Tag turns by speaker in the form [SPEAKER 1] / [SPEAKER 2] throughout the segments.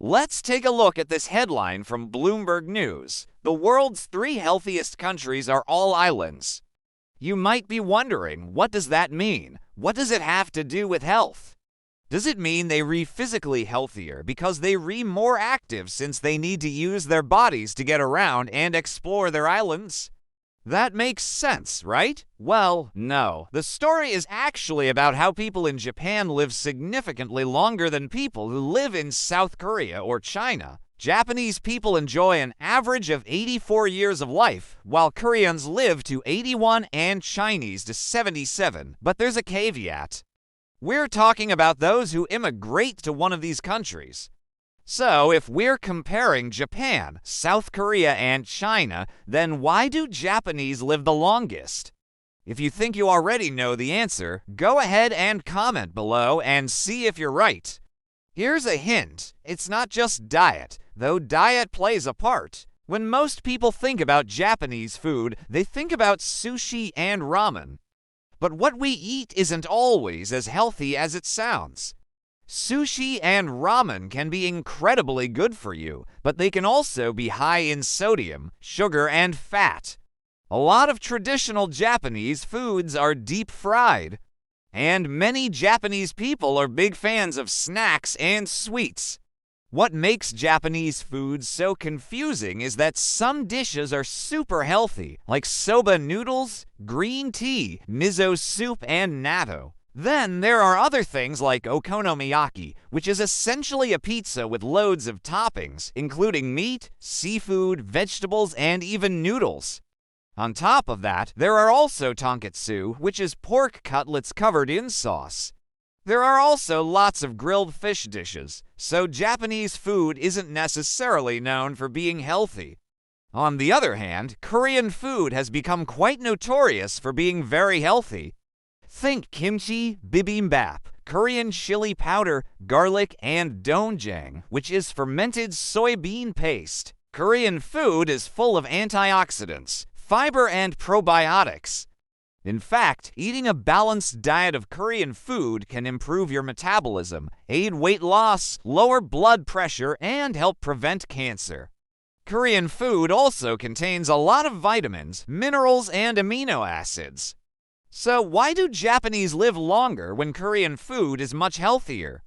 [SPEAKER 1] Let's take a look at this headline from Bloomberg News. The world's 3 healthiest countries are all islands. You might be wondering, what does that mean? What does it have to do with health? Does it mean they re physically healthier because they re more active since they need to use their bodies to get around and explore their islands? That makes sense, right? Well, no. The story is actually about how people in Japan live significantly longer than people who live in South Korea or China. Japanese people enjoy an average of 84 years of life, while Koreans live to 81 and Chinese to 77. But there's a caveat. We're talking about those who immigrate to one of these countries. So, if we're comparing Japan, South Korea, and China, then why do Japanese live the longest? If you think you already know the answer, go ahead and comment below and see if you're right. Here's a hint. It's not just diet, though diet plays a part. When most people think about Japanese food, they think about sushi and ramen. But what we eat isn't always as healthy as it sounds. Sushi and ramen can be incredibly good for you, but they can also be high in sodium, sugar, and fat. A lot of traditional Japanese foods are deep fried, and many Japanese people are big fans of snacks and sweets. What makes Japanese food so confusing is that some dishes are super healthy, like soba noodles, green tea, miso soup, and natto. Then there are other things like okonomiyaki, which is essentially a pizza with loads of toppings, including meat, seafood, vegetables, and even noodles. On top of that, there are also tonkatsu, which is pork cutlets covered in sauce. There are also lots of grilled fish dishes, so Japanese food isn't necessarily known for being healthy. On the other hand, Korean food has become quite notorious for being very healthy. Think kimchi, bibimbap, Korean chili powder, garlic, and doenjang, which is fermented soybean paste. Korean food is full of antioxidants, fiber, and probiotics. In fact, eating a balanced diet of Korean food can improve your metabolism, aid weight loss, lower blood pressure, and help prevent cancer. Korean food also contains a lot of vitamins, minerals, and amino acids. So why do Japanese live longer when Korean food is much healthier?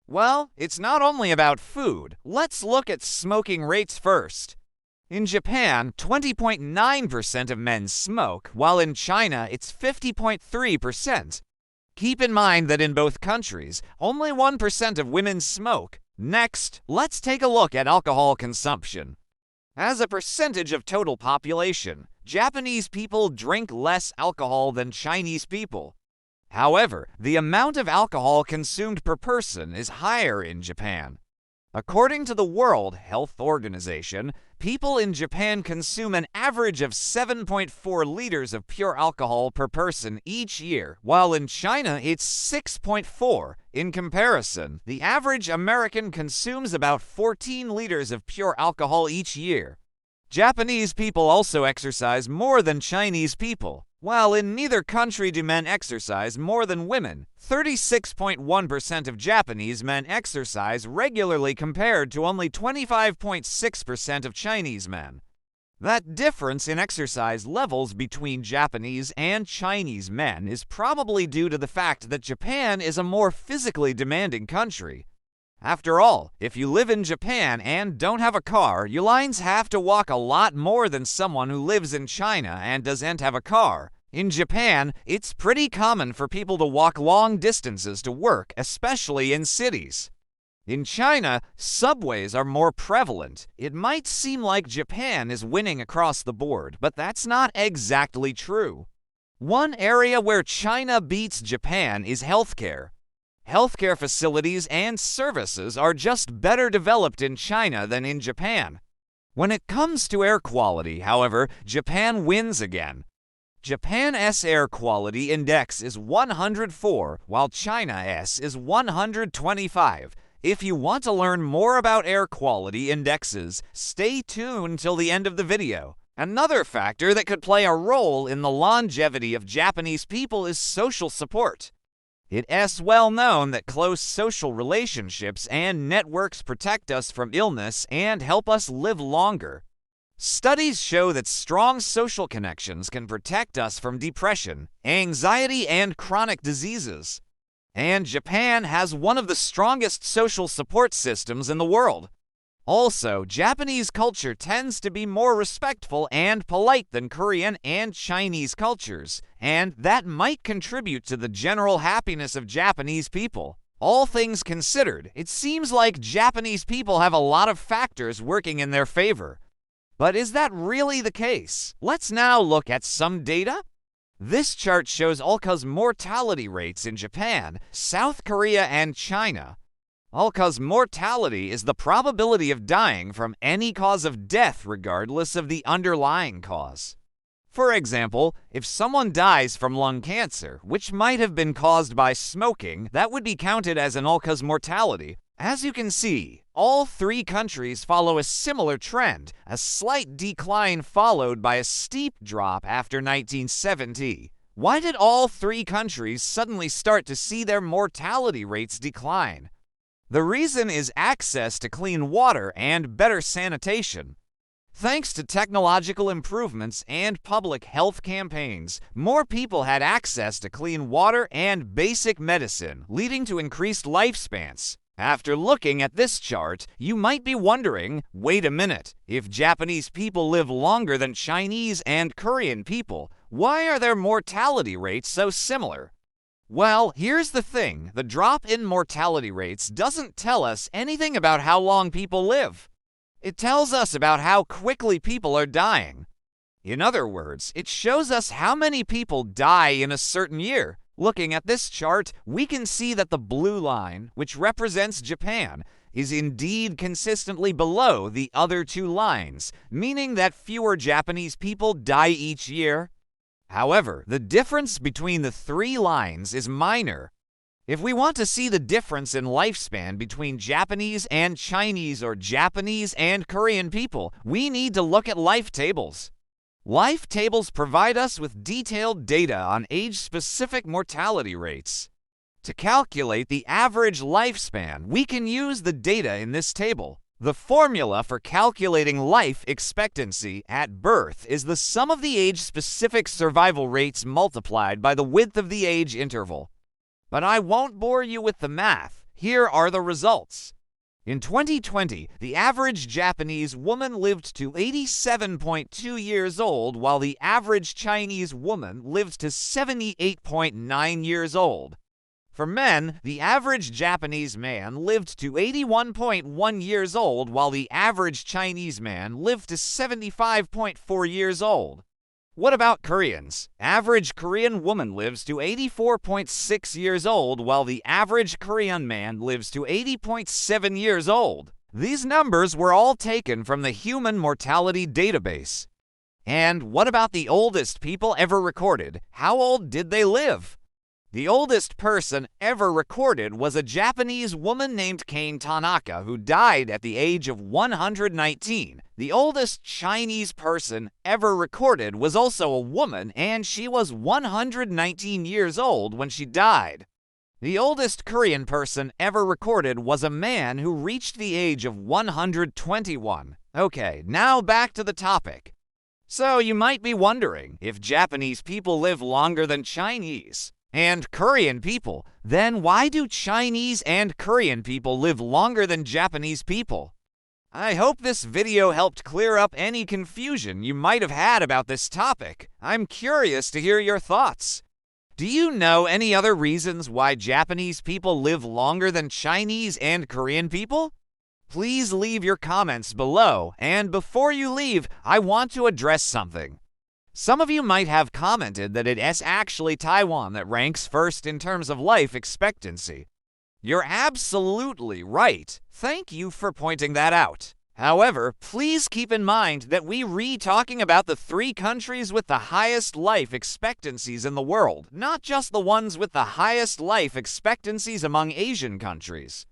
[SPEAKER 1] Well, it's not only about food. Let's look at smoking rates first. In Japan, 20.9% of men smoke, while in China it's 50.3%. Keep in mind that in both countries, only 1% of women smoke. Next, let's take a look at alcohol consumption. As a percentage of total population, Japanese people drink less alcohol than Chinese people. However, the amount of alcohol consumed per person is higher in Japan. According to the World Health Organization, people in Japan consume an average of 7.4 liters of pure alcohol per person each year, while in China it's 6.4. In comparison, the average American consumes about 14 liters of pure alcohol each year. Japanese people also exercise more than Chinese people. While in neither country do men exercise more than women, 36.1% of Japanese men exercise regularly compared to only 25.6% of Chinese men. That difference in exercise levels between Japanese and Chinese men is probably due to the fact that Japan is a more physically demanding country. After all, if you live in Japan and don't have a car, you lines have to walk a lot more than someone who lives in China and doesn't have a car. In Japan, it's pretty common for people to walk long distances to work, especially in cities. In China, subways are more prevalent. It might seem like Japan is winning across the board, but that's not exactly true. One area where China beats Japan is healthcare. Healthcare facilities and services are just better developed in China than in Japan. When it comes to air quality, however, Japan wins again. Japan's air quality index is 104, while China's is 125. If you want to learn more about air quality indexes, stay tuned till the end of the video. Another factor that could play a role in the longevity of Japanese people is social support. It's well known that close social relationships and networks protect us from illness and help us live longer. Studies show that strong social connections can protect us from depression, anxiety, and chronic diseases. And Japan has one of the strongest social support systems in the world. Also, Japanese culture tends to be more respectful and polite than Korean and Chinese cultures, and that might contribute to the general happiness of Japanese people. All things considered, it seems like Japanese people have a lot of factors working in their favor. But is that really the case? Let's now look at some data. This chart shows all-cause mortality rates in Japan, South Korea, and China. All-cause mortality is the probability of dying from any cause of death regardless of the underlying cause. For example, if someone dies from lung cancer, which might have been caused by smoking, that would be counted as an all-cause mortality. As you can see, all three countries follow a similar trend, a slight decline followed by a steep drop after 1970. Why did all three countries suddenly start to see their mortality rates decline? The reason is access to clean water and better sanitation. Thanks to technological improvements and public health campaigns, more people had access to clean water and basic medicine, leading to increased lifespans. After looking at this chart, you might be wondering, wait a minute, if Japanese people live longer than Chinese and Korean people, why are their mortality rates so similar? Well, here's the thing, the drop in mortality rates doesn't tell us anything about how long people live. It tells us about how quickly people are dying. In other words, it shows us how many people die in a certain year. Looking at this chart, we can see that the blue line, which represents Japan, is indeed consistently below the other two lines, meaning that fewer Japanese people die each year. However, the difference between the three lines is minor. If we want to see the difference in lifespan between Japanese and Chinese or Japanese and Korean people, we need to look at life tables. Life tables provide us with detailed data on age-specific mortality rates. To calculate the average lifespan, we can use the data in this table. The formula for calculating life expectancy at birth is the sum of the age-specific survival rates multiplied by the width of the age interval. But I won't bore you with the math. Here are the results. In 2020, the average Japanese woman lived to 87.2 years old, while the average Chinese woman lived to 78.9 years old. For men, the average Japanese man lived to 81.1 years old, while the average Chinese man lived to 75.4 years old. What about Koreans? Average Korean woman lives to 84.6 years old, while the average Korean man lives to 80.7 years old. These numbers were all taken from the Human Mortality Database. And what about the oldest people ever recorded? How old did they live? The oldest person ever recorded was a Japanese woman named Kane Tanaka, who died at the age of 119. The oldest Chinese person ever recorded was also a woman, and she was 119 years old when she died. The oldest Korean person ever recorded was a man who reached the age of 121. Okay, now back to the topic. So you might be wondering, if Japanese people live longer than Chinese and Korean people, then why do Chinese and Korean people live longer than Japanese people? I hope this video helped clear up any confusion you might have had about this topic. I'm curious to hear your thoughts. Do you know any other reasons why Japanese people live longer than Chinese and Korean people? Please leave your comments below, and before you leave, I want to address something. Some of you might have commented that it's actually Taiwan that ranks first in terms of life expectancy. You're absolutely right. Thank you for pointing that out. However, please keep in mind that we're talking about the three countries with the highest life expectancies in the world, not just the ones with the highest life expectancies among Asian countries.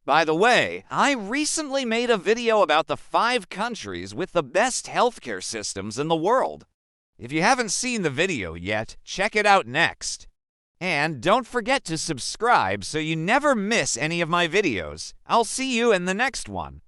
[SPEAKER 1] By the way, I recently made a video about the 5 countries with the best healthcare systems in the world. If you haven't seen the video yet, check it out next. And don't forget to subscribe so you never miss any of my videos. I'll see you in the next one.